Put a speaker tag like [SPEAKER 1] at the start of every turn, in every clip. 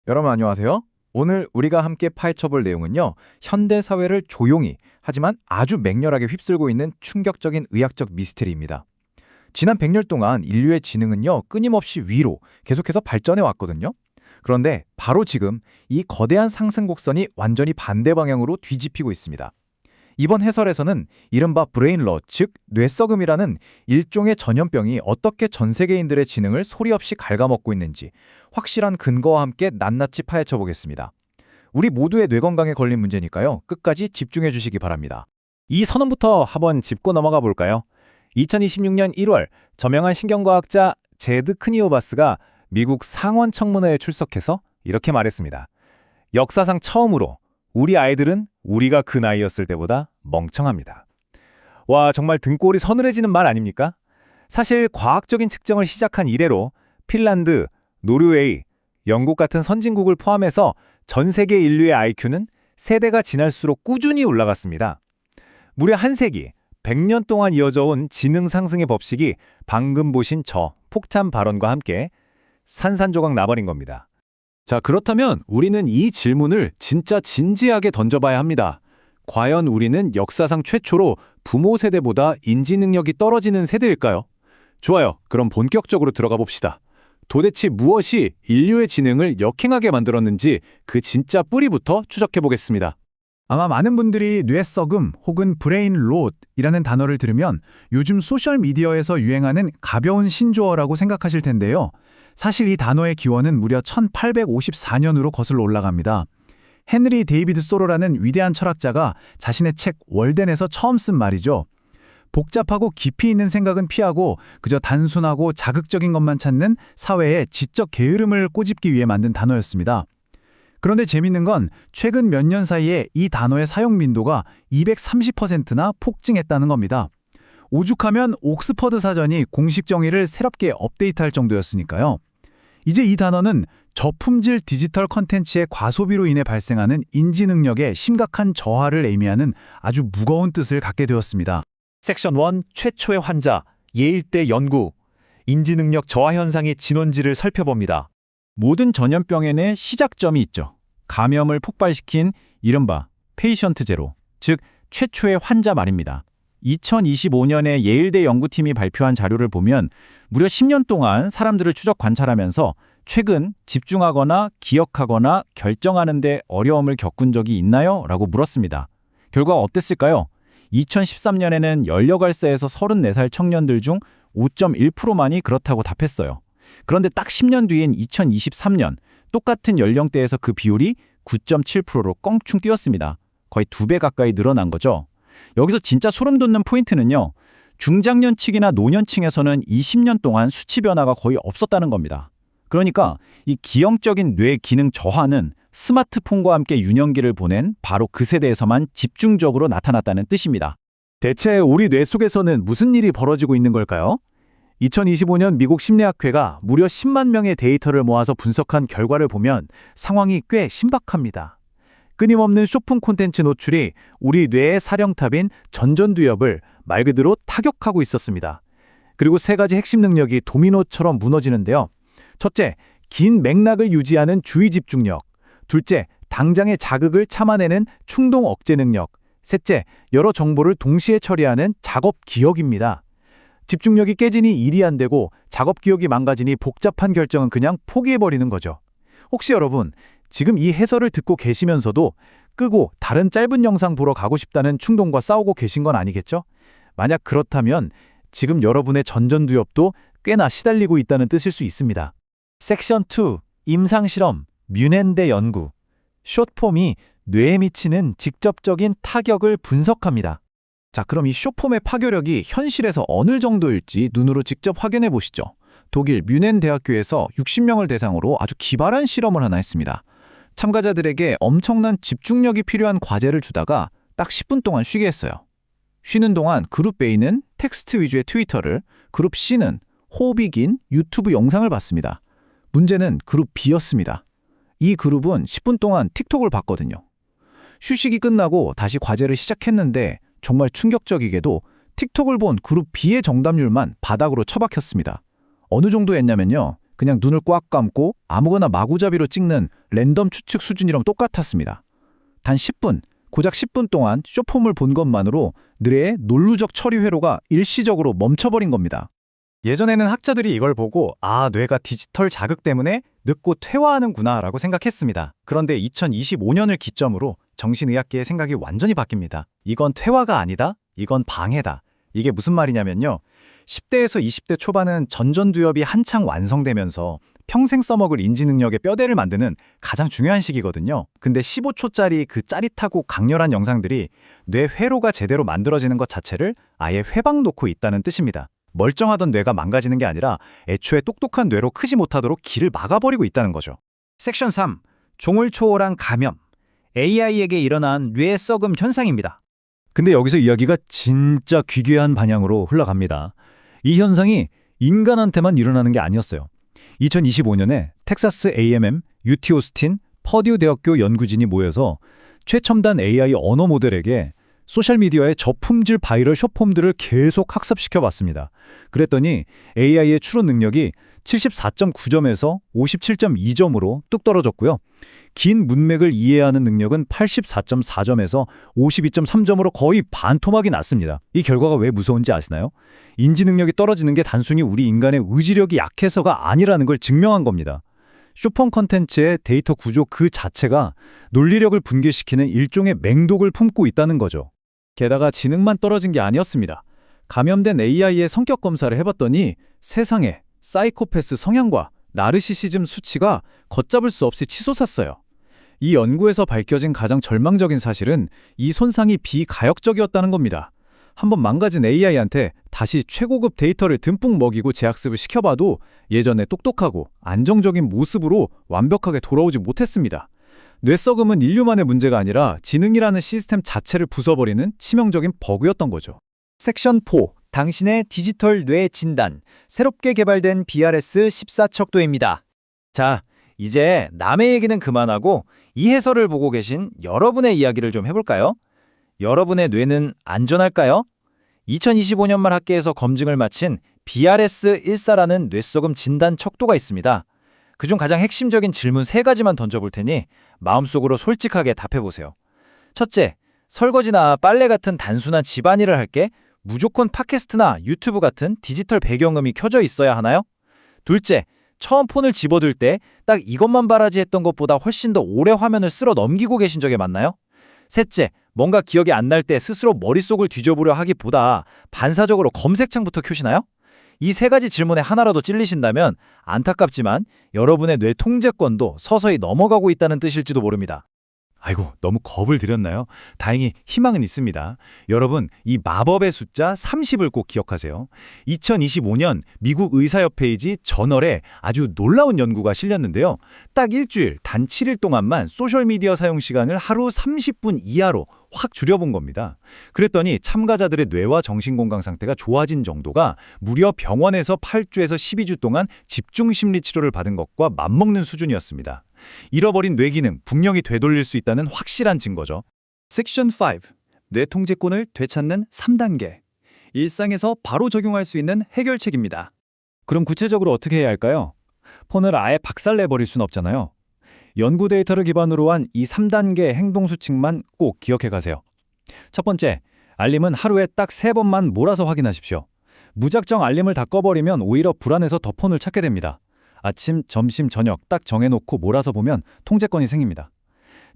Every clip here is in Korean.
[SPEAKER 1] 여러분 안녕하세요. 오늘 우리가 함께 파헤쳐볼 내용은요. 현대 사회를 조용히 하지만 아주 맹렬하게 휩쓸고 있는 충격적인 의학적 미스테리입니다. 지난 100년 동안 인류의 지능은요. 끊임없이 위로 계속해서 발전해 왔거든요. 그런데 바로 지금 이 거대한 상승 곡선이 완전히 반대 방향으로 뒤집히고 있습니다. 이번 해설에서는 이른바 브레인럿, 즉 뇌썩음이라는 일종의 전염병이 어떻게 전 세계인들의 지능을 소리 없이 갉아먹고 있는지 확실한 근거와 함께 낱낱이 파헤쳐 보겠습니다. 우리 모두의 뇌 건강에 걸린 문제니까요. 끝까지 집중해 주시기 바랍니다.
[SPEAKER 2] 이 선언부터 한번 짚고 넘어가 볼까요? 2026년 1월 저명한 신경과학자 제드 크니오바스가 미국 상원 청문회에 출석해서 이렇게 말했습니다. 역사상 처음으로 우리 아이들은 우리가 그 나이였을 때보다 멍청합니다. 와, 정말 등골이 서늘해지는 말 아닙니까? 사실 과학적인 측정을 시작한 이래로 핀란드, 노르웨이, 영국 같은 선진국을 포함해서 전 세계 인류의 IQ는 세대가 지날수록 꾸준히 올라갔습니다. 무려 한 세기, 100년 동안 이어져 온 지능 상승의 법칙이 방금 보신 저 폭참 발언과 함께 산산조각 나버린 겁니다.
[SPEAKER 3] 자, 그렇다면 우리는 이 질문을 진짜 진지하게 던져봐야 합니다. 과연 우리는 역사상 최초로 부모 세대보다 인지 능력이 떨어지는 세대일까요? 좋아요. 그럼 본격적으로 들어가 봅시다. 도대체 무엇이 인류의 지능을 역행하게 만들었는지 그 진짜 뿌리부터 추적해 보겠습니다.
[SPEAKER 4] 아마 많은 분들이 뇌썩음 혹은 브레인 롯이라는 단어를 들으면 요즘 소셜미디어에서 유행하는 가벼운 신조어라고 생각하실 텐데요. 사실 이 단어의 기원은 무려 1854년으로 거슬러 올라갑니다. 헨리 데이비드 소로라는 위대한 철학자가 자신의 책 월덴에서 처음 쓴 말이죠. 복잡하고 깊이 있는 생각은 피하고 그저 단순하고 자극적인 것만 찾는 사회의 지적 게으름을 꼬집기 위해 만든 단어였습니다. 그런데 재밌는 건 최근 몇 년 사이에 이 단어의 사용 빈도가 230%나 폭증했다는 겁니다. 오죽하면 옥스퍼드 사전이 공식 정의를 새롭게 업데이트할 정도였으니까요. 이제 이 단어는 저품질 디지털 컨텐츠의 과소비로 인해 발생하는 인지 능력의 심각한 저하를 의미하는 아주 무거운 뜻을 갖게 되었습니다.
[SPEAKER 2] 섹션 1 최초의 환자, 예일대 연구, 인지능력 저하 현상의 진원지를 살펴봅니다.
[SPEAKER 1] 모든 전염병에는 시작점이 있죠. 감염을 폭발시킨 이른바 페이션트 제로, 즉 최초의 환자 말입니다. 2025년에 예일대 연구팀이 발표한 자료를 보면 무려 10년 동안 사람들을 추적 관찰하면서 최근 집중하거나 기억하거나 결정하는 데 어려움을 겪은 적이 있나요? 라고 물었습니다. 결과가 어땠을까요? 2013년에는 연려갈세에서 34살 청년들 중 5.1%만이 그렇다고 답했어요. 그런데 딱 10년 뒤인 2023년 똑같은 연령대에서 그 비율이 9.7%로 껑충 뛰었습니다. 거의 2배 가까이 늘어난 거죠. 여기서 진짜 소름 돋는 포인트는요. 중장년층이나 노년층에서는 20년 동안 수치 변화가 거의 없었다는 겁니다. 그러니까 이 기형적인 뇌 기능 저하는 스마트폰과 함께 유년기를 보낸 바로 그 세대에서만 집중적으로 나타났다는 뜻입니다.
[SPEAKER 3] 대체 우리 뇌 속에서는 무슨 일이 벌어지고 있는 걸까요? 2025년 미국 심리학회가 무려 10만 명의 데이터를 모아서 분석한 결과를 보면 상황이 꽤 신박합니다. 끊임없는 쇼핑 콘텐츠 노출이 우리 뇌의 사령탑인 전전두엽을 말 그대로 타격하고 있었습니다. 그리고 세 가지 핵심 능력이 도미노처럼 무너지는데요. 첫째, 긴 맥락을 유지하는 주의 집중력. 둘째, 당장의 자극을 참아내는 충동 억제 능력. 셋째, 여러 정보를 동시에 처리하는 작업 기억입니다. 집중력이 깨지니 일이 안 되고 작업 기억이 망가지니 복잡한 결정은 그냥 포기해버리는 거죠. 혹시 여러분, 지금 이 해설을 듣고 계시면서도 끄고 다른 짧은 영상 보러 가고 싶다는 충동과 싸우고 계신 건 아니겠죠? 만약 그렇다면 지금 여러분의 전전두엽도 꽤나 시달리고 있다는 뜻일 수 있습니다.
[SPEAKER 2] 섹션 2 임상실험, 뮌헨대 연구. 숏폼이 뇌에 미치는 직접적인 타격을 분석합니다.
[SPEAKER 4] 자, 그럼 이 숏폼의 파괴력이 현실에서 어느 정도일지 눈으로 직접 확인해 보시죠. 독일 뮌헨 대학교에서 60명을 대상으로 아주 기발한 실험을 하나 했습니다. 참가자들에게 엄청난 집중력이 필요한 과제를 주다가 딱 10분 동안 쉬게 했어요. 쉬는 동안 그룹 A는 텍스트 위주의 트위터를, 그룹 C는 호흡이 긴 유튜브 영상을 봤습니다. 문제는 그룹 B였습니다. 이 그룹은 10분 동안 틱톡을 봤거든요. 휴식이 끝나고 다시 과제를 시작했는데 정말 충격적이게도 틱톡을 본 그룹 B의 정답률만 바닥으로 처박혔습니다. 어느 정도였냐면요.
[SPEAKER 3] 그냥 눈을 꽉 감고 아무거나 마구잡이로 찍는 랜덤 추측 수준이랑 똑같았습니다. 단 10분, 고작 10분 동안 쇼폼을 본 것만으로 뇌의 논루적 처리 회로가 일시적으로 멈춰버린 겁니다.
[SPEAKER 4] 예전에는 학자들이 이걸 보고 뇌가 디지털 자극 때문에 늙고 퇴화하는구나 라고 생각했습니다. 그런데 2025년을 기점으로 정신의학계의 생각이 완전히 바뀝니다. 이건 퇴화가 아니다. 이건 방해다. 이게 무슨 말이냐면요. 10대에서 20대 초반은 전전두엽이 한창 완성되면서 평생 써먹을 인지 능력의 뼈대를 만드는 가장 중요한 시기거든요. 근데 15초짜리 그 짜릿하고 강렬한 영상들이 뇌 회로가 제대로 만들어지는 것 자체를 아예 회방 놓고 있다는 뜻입니다. 멀쩡하던 뇌가 망가지는 게 아니라 애초에 똑똑한 뇌로 크지 못하도록 길을 막아버리고 있다는 거죠.
[SPEAKER 5] 섹션 3. 종을 초월한 감염. AI에게 일어난 뇌 썩음 현상입니다.
[SPEAKER 2] 근데 여기서 이야기가 진짜 기괴한 방향으로 흘러갑니다. 이 현상이 인간한테만 일어나는 게 아니었어요. 2025년에 텍사스 A&M, UT 오스틴, 퍼듀 대학교 연구진이 모여서 최첨단 AI 언어 모델에게 소셜미디어의 저품질 바이럴 숏폼들을 계속 학습시켜봤습니다. 그랬더니 AI의 추론 능력이 74.9점에서 57.2점으로 뚝 떨어졌고요. 긴 문맥을 이해하는 능력은 84.4점에서 52.3점으로 거의 반토막이 났습니다. 이 결과가 왜 무서운지 아시나요? 인지 능력이 떨어지는 게 단순히 우리 인간의 의지력이 약해서가 아니라는 걸 증명한 겁니다. 숏폼 컨텐츠의 데이터 구조 그 자체가 논리력을 붕괴시키는 일종의 맹독을 품고 있다는 거죠.
[SPEAKER 3] 게다가 지능만 떨어진 게 아니었습니다. 감염된 AI의 성격 검사를 해봤더니 세상에 사이코패스 성향과 나르시시즘 수치가 걷잡을 수 없이 치솟았어요. 이 연구에서 밝혀진 가장 절망적인 사실은 이 손상이 비가역적이었다는 겁니다. 한번 망가진 AI한테 다시 최고급 데이터를 듬뿍 먹이고 재학습을 시켜봐도 예전에 똑똑하고 안정적인 모습으로 완벽하게 돌아오지 못했습니다. 뇌썩음은 인류만의 문제가 아니라 지능이라는 시스템 자체를 부숴버리는 치명적인 버그였던 거죠.
[SPEAKER 5] 섹션 4. 당신의 디지털 뇌 진단. 새롭게 개발된 BRS 14척도입니다. 자, 이제 남의 얘기는 그만하고 이 해설을 보고 계신 여러분의 이야기를 좀 해볼까요? 여러분의 뇌는 안전할까요? 2025년 말 학계에서 검증을 마친 BRS14라는 뇌썩음 진단 척도가 있습니다. 그중 가장 핵심적인 질문 3가지만 던져볼 테니 마음속으로 솔직하게 답해보세요. 첫째, 설거지나 빨래 같은 단순한 집안일을 할 게 무조건 팟캐스트나 유튜브 같은 디지털 배경음이 켜져 있어야 하나요? 둘째, 처음 폰을 집어들 때 딱 이것만 바라지 했던 것보다 훨씬 더 오래 화면을 쓸어 넘기고 계신 적이 많나요? 셋째, 뭔가 기억이 안 날 때 스스로 머릿속을 뒤져보려 하기보다 반사적으로 검색창부터 켜시나요? 이 3가지 질문에 하나라도 찔리신다면 안타깝지만 여러분의 뇌 통제권도 서서히 넘어가고 있다는 뜻일지도 모릅니다.
[SPEAKER 4] 아이고, 너무 겁을 드렸나요? 다행히 희망은 있습니다. 여러분, 이 마법의 숫자 30을 꼭 기억하세요. 2025년 미국 의사협회이지 저널에 아주 놀라운 연구가 실렸는데요. 딱 일주일, 단 7일 동안만 소셜미디어 사용 시간을 하루 30분 이하로 확 줄여본 겁니다. 그랬더니 참가자들의 뇌와 정신건강 상태가 좋아진 정도가 무려 병원에서 8주에서 12주 동안 집중심리치료를 받은 것과 맞먹는 수준이었습니다. 잃어버린 뇌기능 분명히 되돌릴 수 있다는 확실한 증거죠.
[SPEAKER 5] 섹션 5. 뇌 통제권을 되찾는 3단계. 일상에서 바로 적용할 수 있는 해결책입니다.
[SPEAKER 2] 그럼 구체적으로 어떻게 해야 할까요? 폰을 아예 박살내버릴 순 없잖아요. 연구 데이터를 기반으로 한 이 3단계 행동 수칙만 꼭 기억해 가세요. 첫 번째, 알림은 하루에 딱 3번만 몰아서 확인하십시오. 무작정 알림을 다 꺼버리면 오히려 불안해서 더 폰을 찾게 됩니다. 아침, 점심, 저녁 딱 정해놓고 몰아서 보면 통제권이 생깁니다.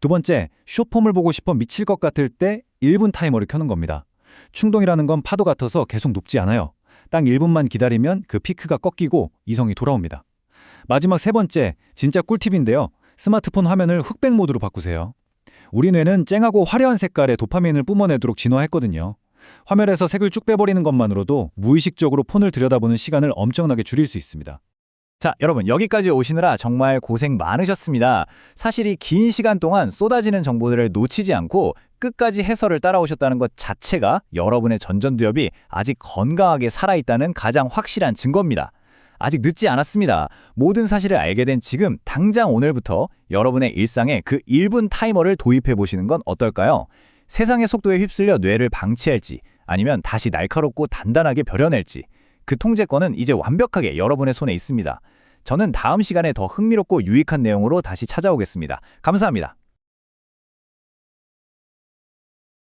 [SPEAKER 2] 두 번째, 숏폼을 보고 싶어 미칠 것 같을 때 1분 타이머를 켜는 겁니다. 충동이라는 건 파도 같아서 계속 높지 않아요. 딱 1분만 기다리면 그 피크가 꺾이고 이성이 돌아옵니다. 마지막 3번째, 진짜 꿀팁인데요. 스마트폰 화면을 흑백 모드로 바꾸세요. 우리 뇌는 쨍하고 화려한 색깔의 도파민을 뿜어내도록 진화했거든요. 화면에서 색을 쭉 빼버리는 것만으로도 무의식적으로 폰을 들여다보는 시간을 엄청나게 줄일 수 있습니다.
[SPEAKER 5] 자, 여러분 여기까지 오시느라 정말 고생 많으셨습니다. 사실 이 긴 시간 동안 쏟아지는 정보들을 놓치지 않고 끝까지 해설을 따라오셨다는 것 자체가 여러분의 전전두엽이 아직 건강하게 살아있다는 가장 확실한 증거입니다. 아직 늦지 않았습니다. 모든 사실을 알게 된 지금 당장 오늘부터 여러분의 일상에 그 1분 타이머를 도입해 보시는 건 어떨까요? 세상의 속도에 휩쓸려 뇌를 방치할지 아니면 다시 날카롭고 단단하게 벼려낼지 그 통제권은 이제 완벽하게 여러분의 손에 있습니다.
[SPEAKER 2] 저는 다음 시간에 더 흥미롭고 유익한 내용으로 다시 찾아오겠습니다. 감사합니다.